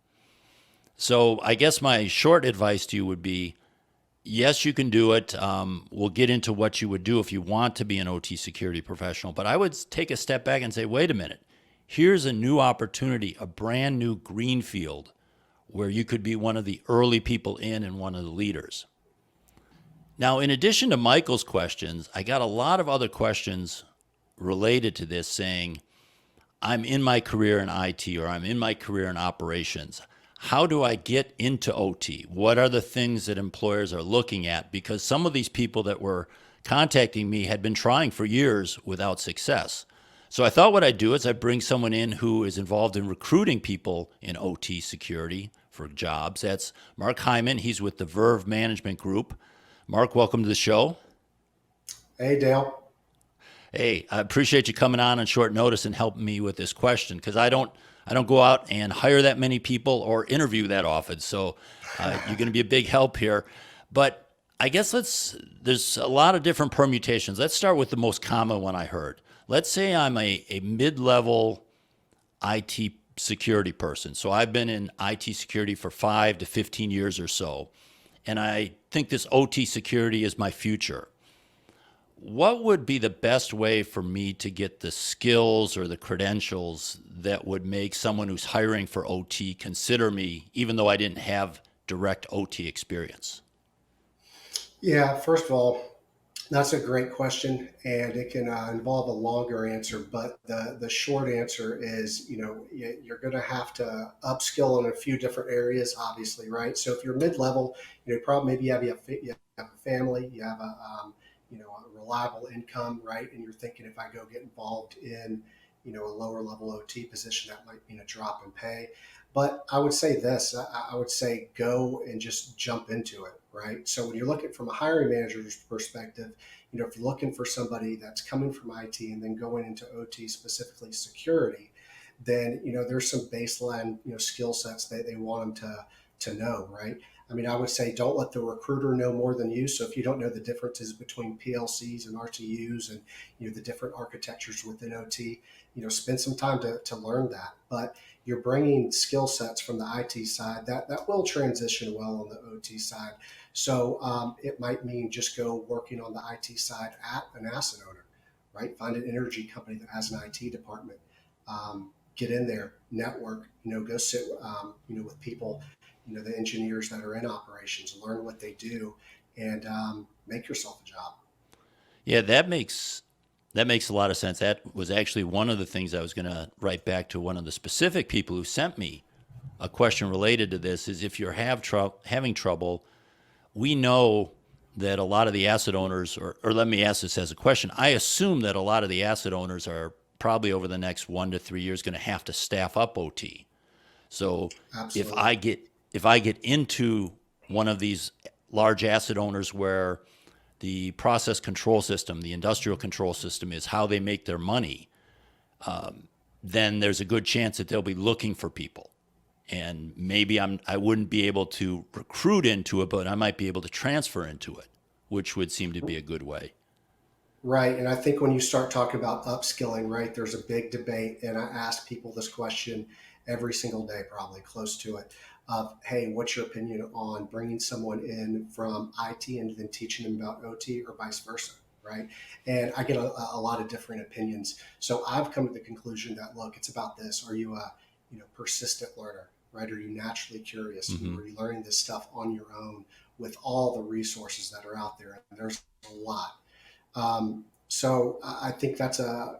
Speaker 1: So I guess my short advice to you would be, yes, you can do it. We'll get into what you would do if you want to be an OT security professional. But I would take a step back and say, wait a minute. Here's a new opportunity, a brand new green field where you could be one of the early people in and one of the leaders. Now, in addition to Michael's questions, I got a lot of other questions related to this saying, I'm in my career in IT or I'm in my career in operations. How do I get into OT? What are the things that employers are looking at? Because some of these people that were contacting me had been trying for years without success. So I thought what I'd do is I'd bring someone in who is involved in recruiting people in OT security for jobs. That's Mark Hyman. He's with the Verge Management Group. Mark, welcome to the show.
Speaker 4: Hey, Dale.
Speaker 1: Hey, I appreciate you coming on short notice and helping me with this question because I don't go out and hire that many people or interview that often. So you're going to be a big help here. But I guess there's a lot of different permutations. Let's start with the most common one I heard. Let's say I'm a mid-level IT security person. So I've been in IT security for 5 to 15 years or so. And I think this OT security is my future. What would be the best way for me to get the skills or the credentials that would make someone who's hiring for OT consider me, even though I didn't have direct OT experience?
Speaker 4: Yeah, first of all, that's a great question, and it can involve a longer answer. But the short answer is, you're going to have to upskill in a few different areas, obviously, right? So if you're mid-level, probably maybe you have a family, you have a reliable income, right? And you're thinking, if I go get involved in, a lower level OT position, that might mean a drop in pay. But I would say this, I would say go and just jump into it, right? So when you're looking from a hiring manager's perspective, if you're looking for somebody that's coming from IT and then going into OT, specifically security, then, there's some baseline, skill sets that they want them to know, right? I mean, I would say don't let the recruiter know more than you. So if you don't know the differences between PLCs and RTUs and the different architectures within OT, spend some time to learn that. But you're bringing skill sets from the IT side that will transition well on the OT side. So it might mean just go working on the IT side at an asset owner, right? Find an energy company that has an IT department. Get in there, network, go sit, with people, the engineers that are in operations, learn what they do, and make yourself a job.
Speaker 1: Yeah, that makes a lot of sense. That was actually one of the things I was going to write back to one of the specific people who sent me a question related to this. Is if you're having trouble, we know that a lot of the asset owners, or let me ask this as a question. I assume that a lot of the asset owners are probably over the next 1 to 3 years going to have to staff up OT. So
Speaker 4: Absolutely.
Speaker 1: if I get into one of these large asset owners where the process control system, the industrial control system is how they make their money, then there's a good chance that they'll be looking for people. And maybe I wouldn't be able to recruit into it, but I might be able to transfer into it, which would seem to be a good way.
Speaker 4: Right. And I think when you start talking about upskilling, right, there's a big debate. And I ask people this question every single day, probably close to it, of, hey, what's your opinion on bringing someone in from IT and then teaching them about OT or vice versa? Right. And I get a lot of different opinions. So I've come to the conclusion that, look, it's about this. Are you a persistent learner? Right? Are you naturally curious?
Speaker 1: Mm-hmm.
Speaker 4: Are you learning this stuff on your own with all the resources that are out there? And there's a lot. So I think that's a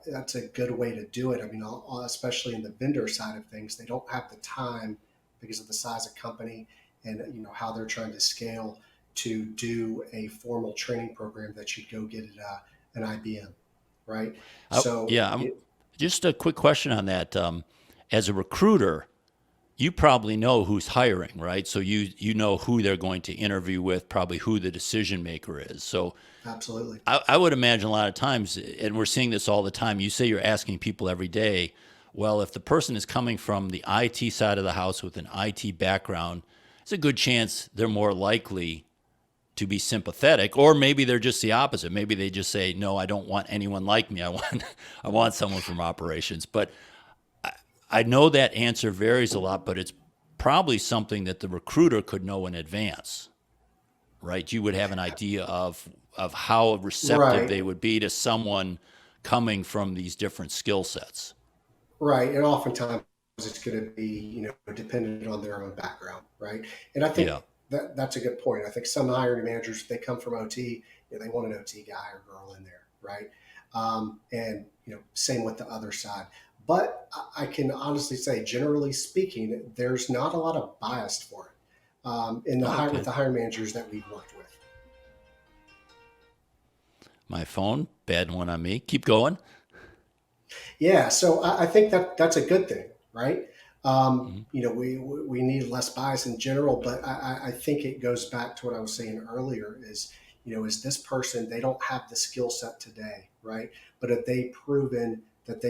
Speaker 4: good way to do it. I mean, especially in the vendor side of things, they don't have the time because of the size of company and how they're trying to scale to do a formal training program that you'd go get at an IBM, right? So
Speaker 1: just a quick question on that. As a recruiter, you probably know who's hiring, right? So you know who they're going to interview with, probably who the decision maker is. So
Speaker 4: absolutely,
Speaker 1: I would imagine a lot of times, and we're seeing this all the time, you say you're asking people every day, well, if the person is coming from the IT side of the house with an IT background, it's a good chance they're more likely to be sympathetic, or maybe they're just the opposite. Maybe they just say, no, I don't want anyone like me. I want someone from operations. But I know that answer varies a lot, but it's probably something that the recruiter could know in advance, right? You would have an idea of how receptive they would be to someone coming from these different skill sets.
Speaker 4: Right. And oftentimes it's going to be, dependent on their own background. Right. And I think that's a good point. I think some hiring managers, if they come from OT, they want an OT guy or girl in there. Right. And, same with the other side. But I can honestly say, generally speaking, there's not a lot of bias for it with the hiring managers that we've worked with.
Speaker 1: My phone, bad one on me. Keep going.
Speaker 4: Yeah, so I think that's a good thing, right? We need less bias in general, but I think it goes back to what I was saying earlier is this person, they don't have the skill set today, right? But have they proven that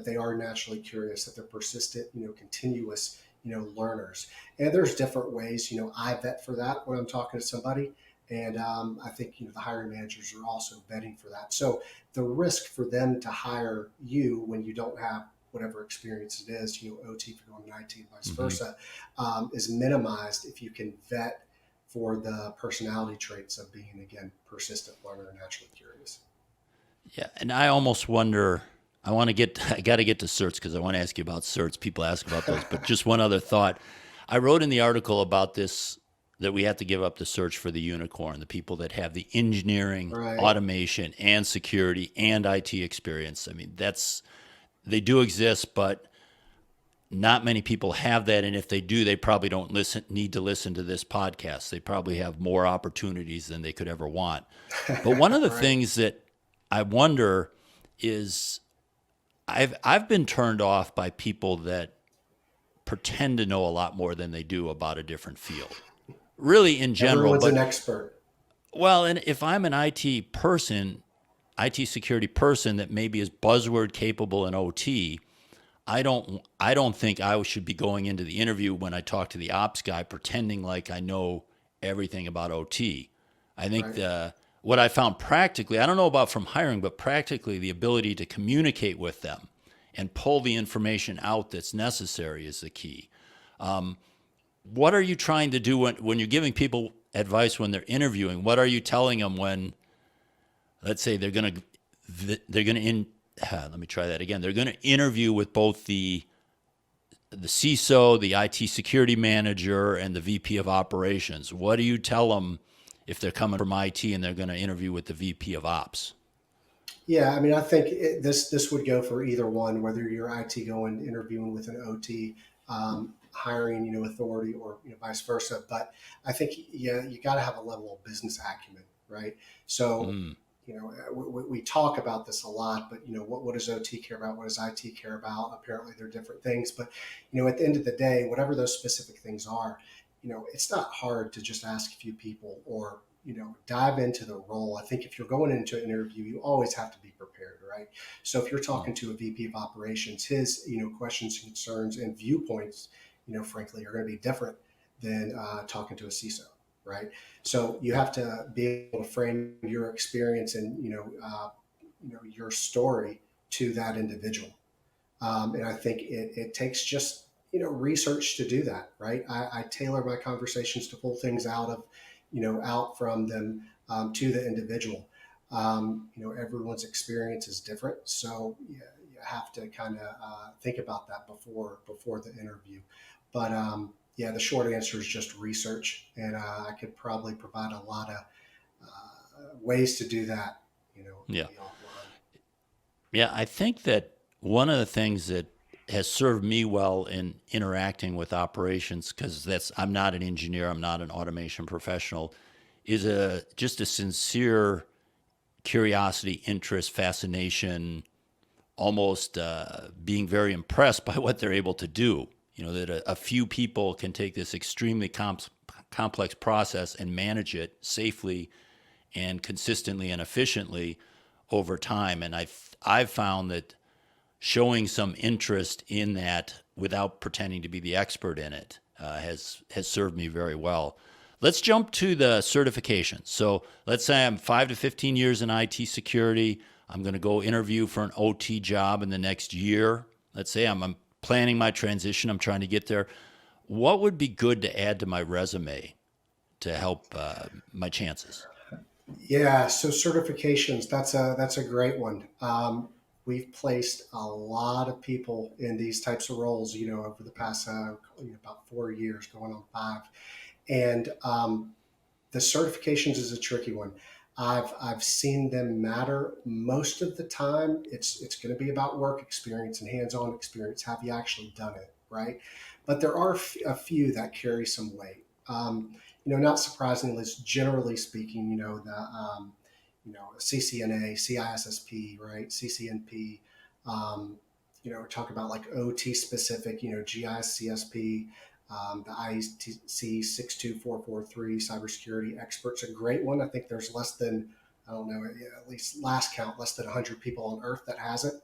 Speaker 4: they are naturally curious, that they're persistent, continuous, learners. And there's different ways, I vet for that when I'm talking to somebody. And I think, the hiring managers are also vetting for that. So the risk for them to hire you when you don't have whatever experience it is, OT for going to IT and vice versa, is minimized if you can vet for the personality traits of being, again, persistent learner and naturally curious.
Speaker 1: Yeah. And I almost wonder, I got to get to certs because I want to ask you about certs. People ask about those, but just one other thought. I wrote in the article about this, that we have to give up the search for the unicorn, the people that have the engineering, automation, and security and IT experience. I mean, they do exist, but not many people have that. And if they do, they probably don't need to listen to this podcast. They probably have more opportunities than they could ever want. But one of the things that I wonder is I've been turned off by people that pretend to know a lot more than they do about a different field. Really, in general,
Speaker 4: everyone's an expert.
Speaker 1: Well, and if I'm an IT person, IT security person that maybe is buzzword capable in OT, I don't think I should be going into the interview when I talk to the ops guy pretending like I know everything about OT. I think what I found practically, I don't know about from hiring, but practically the ability to communicate with them and pull the information out that's necessary is the key. What are you trying to do when you're giving people advice when they're interviewing? What are you telling them when, let's say, they're going to let me try that again. They're going to interview with both the CISO, the IT security manager, and the VP of operations. What do you tell them if they're coming from IT and they're going to interview with the VP of ops?
Speaker 4: Yeah, I mean, I think this would go for either one, whether you're IT going interviewing with an OT, hiring authority, or vice versa. But I think you got to have a level of business acumen, right? So we talk about this a lot, but what does OT care about? What does IT care about? Apparently, they're different things. But at the end of the day, whatever those specific things are, it's not hard to just ask a few people or dive into the role. I think if you're going into an interview, you always have to be prepared, right? So if you're talking to a VP of operations, his questions, concerns, and viewpoints, frankly, are going to be different than talking to a CISO, right? So you have to be able to frame your experience and your story to that individual, and I think it takes just research to do that, right? I tailor my conversations to pull things out from them, to the individual. Everyone's experience is different, so you have to kind of think about that before the interview. But the short answer is just research, and I could probably provide a lot of ways to do that.
Speaker 1: Yeah.
Speaker 4: Offline.
Speaker 1: Yeah, I think that one of the things that has served me well in interacting with operations, because I'm not an engineer, I'm not an automation professional, is just a sincere curiosity, interest, fascination, almost being very impressed by what they're able to do. That a few people can take this extremely complex process and manage it safely and consistently and efficiently over time. And I've found that showing some interest in that without pretending to be the expert in it has served me very well. Let's jump to the certifications. So let's say I'm 5 to 15 years in IT security. I'm going to go interview for an OT job in the next year. Let's say I'm planning my transition. I'm trying to get there. What would be good to add to my resume to help my chances?
Speaker 4: Yeah, so certifications, that's a great one. We've placed a lot of people in these types of roles, over the past about 4 years, going on 5. And the certifications is a tricky one. I've seen them matter most of the time. It's going to be about work experience and hands-on experience. Have you actually done it, right? But there are a few that carry some weight. Not surprisingly, generally speaking, CCNA, CISSP, right? CCNP. Talk about like OT specific, GISCSP. The IEC 62443 cybersecurity expert's a great one. I think there's less than, I don't know, at least last count, less than 100 people on earth that has it,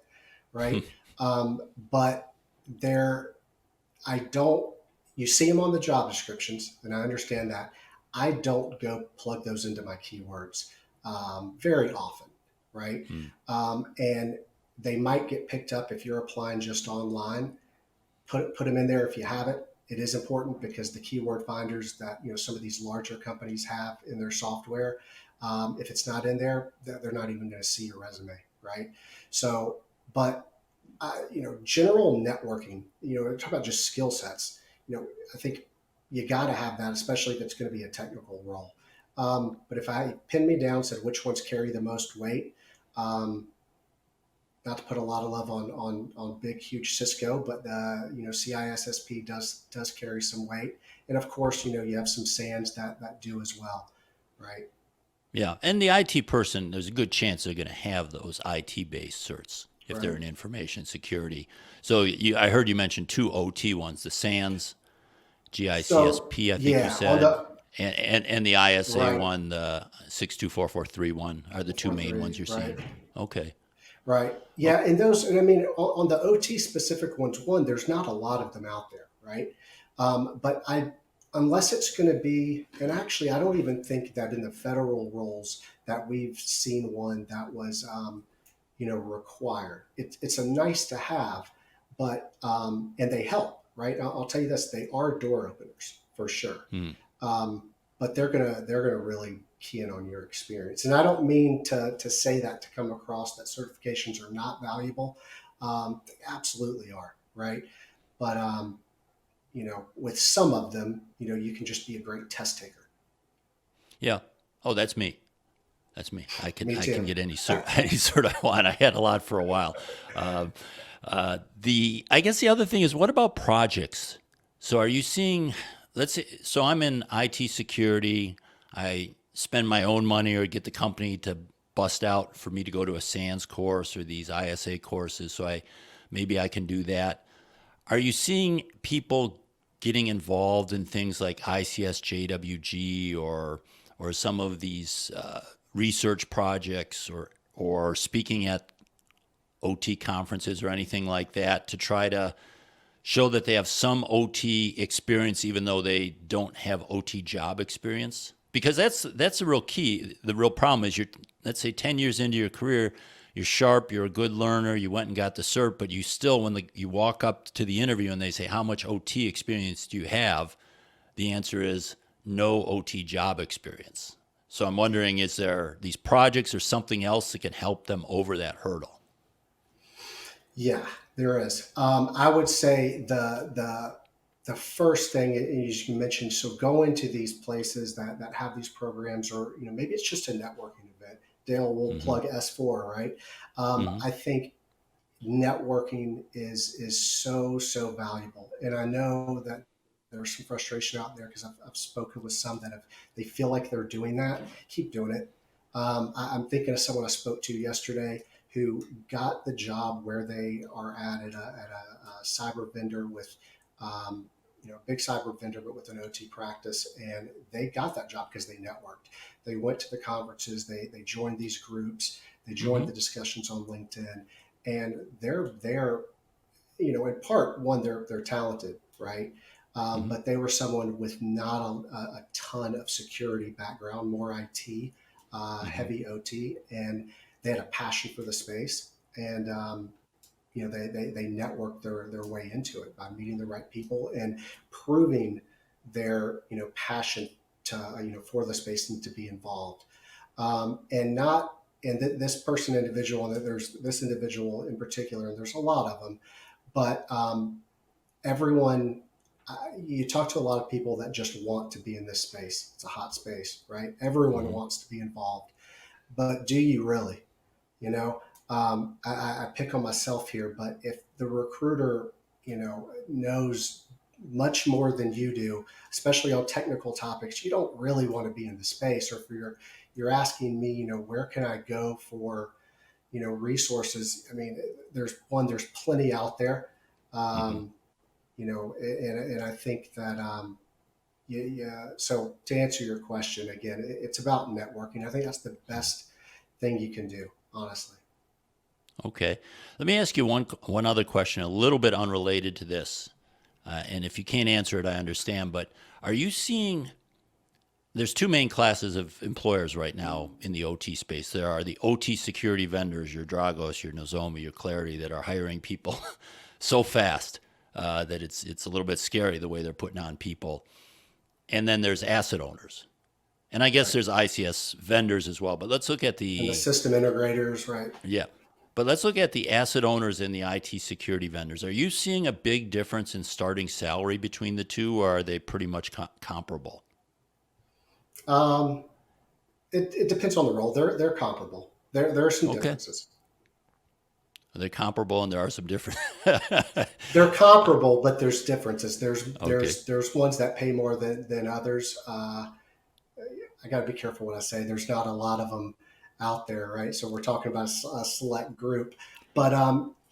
Speaker 4: right? But you see them on the job descriptions, and I understand that. I don't go plug those into my keywords very often, right? And they might get picked up if you're applying just online. Put them in there if you have it. It is important because the keyword finders that some of these larger companies have in their software, if it's not in there, they're not even going to see your resume, right? So, but general networking, talk about just skill sets. I think you got to have that, especially if it's going to be a technical role. But if I pin me down, said which ones carry the most weight, not to put a lot of love on big, huge Cisco, but CISSP does carry some weight. And of course, you have some SANs that do as well, right?
Speaker 1: Yeah, and the IT person, there's a good chance they're going to have those IT-based certs if
Speaker 4: Right.
Speaker 1: they're in information security. So I heard you mention 2 OT ones, the SANs, GICSP, I think you said, and the ISA
Speaker 4: Right.
Speaker 1: one, the 62443 one, are the 2 main ones you're seeing.
Speaker 4: Right.
Speaker 1: Okay.
Speaker 4: Right. Yeah. And I mean, on the OT specific ones, there's not a lot of them out there. Right. But unless it's going to be, and actually, I don't even think that in the federal roles that we've seen one that was, required. It's a nice to have, but, and they help, right? I'll tell you this, they are door openers for sure. But they're going to really key in on your experience. And I don't mean to say that to come across that certifications are not valuable. They absolutely are, right? But with some of them, you can just be a great test taker.
Speaker 1: Yeah. Oh, that's me. That's me. I
Speaker 4: Me
Speaker 1: can
Speaker 4: too.
Speaker 1: get any cert I want. I had a lot for a while. I guess the other thing is, what about projects? So are you seeing? Let's say, so I'm in IT security. I spend my own money or get the company to bust out for me to go to a SANS course or these ISA courses. So maybe I can do that. Are you seeing people getting involved in things like ICS JWG or some of these research projects or speaking at OT conferences or anything like that to try to show that they have some OT experience even though they don't have OT job experience? Because that's the real key. The real problem is let's say 10 years into your career, you're sharp, you're a good learner, you went and got the cert, but you still, when you walk up to the interview and they say, how much OT experience do you have? The answer is no OT job experience. So I'm wondering, is there these projects or something else that can help them over that hurdle?
Speaker 4: Yeah, there is. I would say the first thing, as you mentioned, so go into these places that have these programs, or maybe it's just a networking event. Dale will plug S4, right? I think networking is so valuable, and I know that there's some frustration out there because I've spoken with some that they feel like they're doing that. Keep doing it. I'm thinking of someone I spoke to yesterday who got the job where they are at a cyber vendor with, a big cyber vendor, but with an OT practice. And they got that job because they networked. They went to the conferences, they joined these groups, they joined the discussions on LinkedIn, and they're in part, one, they're talented, right? But they were someone with not a ton of security background, more IT, heavy OT, and they had a passion for the space, and they networked their way into it by meeting the right people and proving their passion to for the space and to be involved, and not. And this individual, and there's this individual in particular, and there's a lot of them, but everyone, you talk to a lot of people that just want to be in this space. It's a hot space, right? Everyone wants to be involved, but do you really? I pick on myself here, but if the recruiter, knows much more than you do, especially on technical topics, you don't really want to be in the space. Or if you're asking me, where can I go for, resources? I mean, there's plenty out there, and I think that, yeah. So to answer your question again, it's about networking. I think that's the best thing you can do, honestly.
Speaker 1: Okay. Let me ask you one other question, a little bit unrelated to this. And if you can't answer it, I understand. But are you seeing, there's two main classes of employers right now in the OT space. There are the OT security vendors, your Dragos, your Nozomi, your Clarity, that are hiring people so fast that it's a little bit scary the way they're putting on people. And then there's asset owners. And I guess there's ICS vendors as well. But let's look at
Speaker 4: And the system integrators, right?
Speaker 1: Yeah. But let's look at the asset owners and the IT security vendors. Are you seeing a big difference in starting salary between the two, or are they pretty much comparable?
Speaker 4: It depends on the role. They're comparable. There are some differences.
Speaker 1: Are they comparable, and there are some different?
Speaker 4: They're comparable, but there's differences. There's ones that pay more than others. I got to be careful what I say. There's not a lot of them out there, right? So we're talking about a select group, but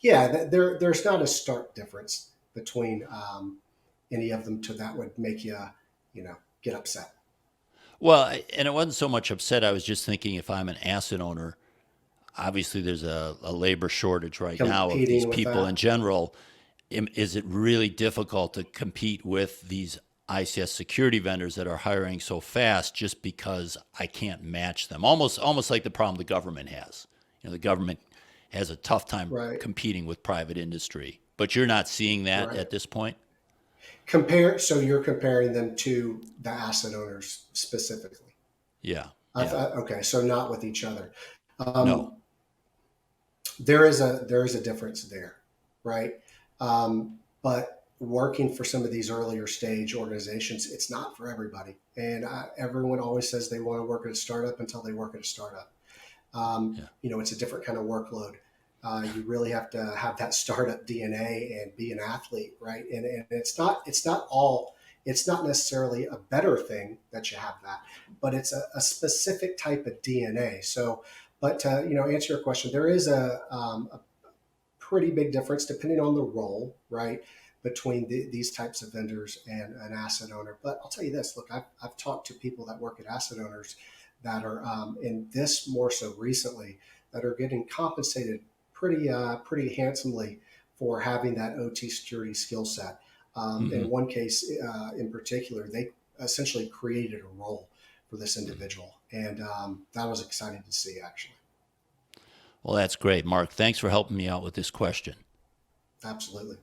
Speaker 4: yeah, there's not a stark difference between any of them that would make you get upset.
Speaker 1: Well, and it wasn't so much upset. I was just thinking, if I'm an asset owner, obviously there's a labor shortage right now of these people in general. Is it really difficult to compete with these ICS security vendors that are hiring so fast just because I can't match them? Almost like the problem the government has. The government has a tough time competing with private industry, but you're not seeing that at this point?
Speaker 4: So you're comparing them to the asset owners specifically?
Speaker 1: Yeah.
Speaker 4: Okay, so not with each other.
Speaker 1: No.
Speaker 4: There is a difference there, right? But working for some of these earlier stage organizations, it's not for everybody. And everyone always says they want to work at a startup until they work at a startup. It's a different kind of workload. You really have to have that startup DNA and be an athlete, right? And it's not necessarily a better thing that you have that, but it's a specific type of DNA. So, but to answer your question, there is a pretty big difference depending on the role, right, between these types of vendors and an asset owner. But I'll tell you this: look, I've talked to people that work at asset owners that are in this more so recently that are getting compensated pretty handsomely for having that OT security skill set. In one case, in particular, they essentially created a role for this individual, and that was exciting to see, actually.
Speaker 1: Well, that's great, Mark. Thanks for helping me out with this question.
Speaker 4: Absolutely.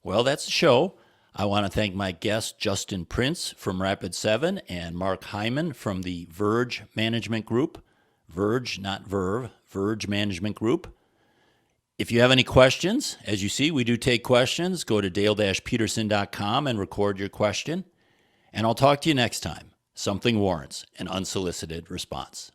Speaker 1: Well, that's the show. I want to thank my guests, Justin Prince from Rapid7 and Mark Hyman from the Verge Management Group. Verge, not Verve, Verge Management Group. If you have any questions, as you see, we do take questions. Go to dale-peterson.com and record your question. And I'll talk to you next time. Something warrants an unsolicited response.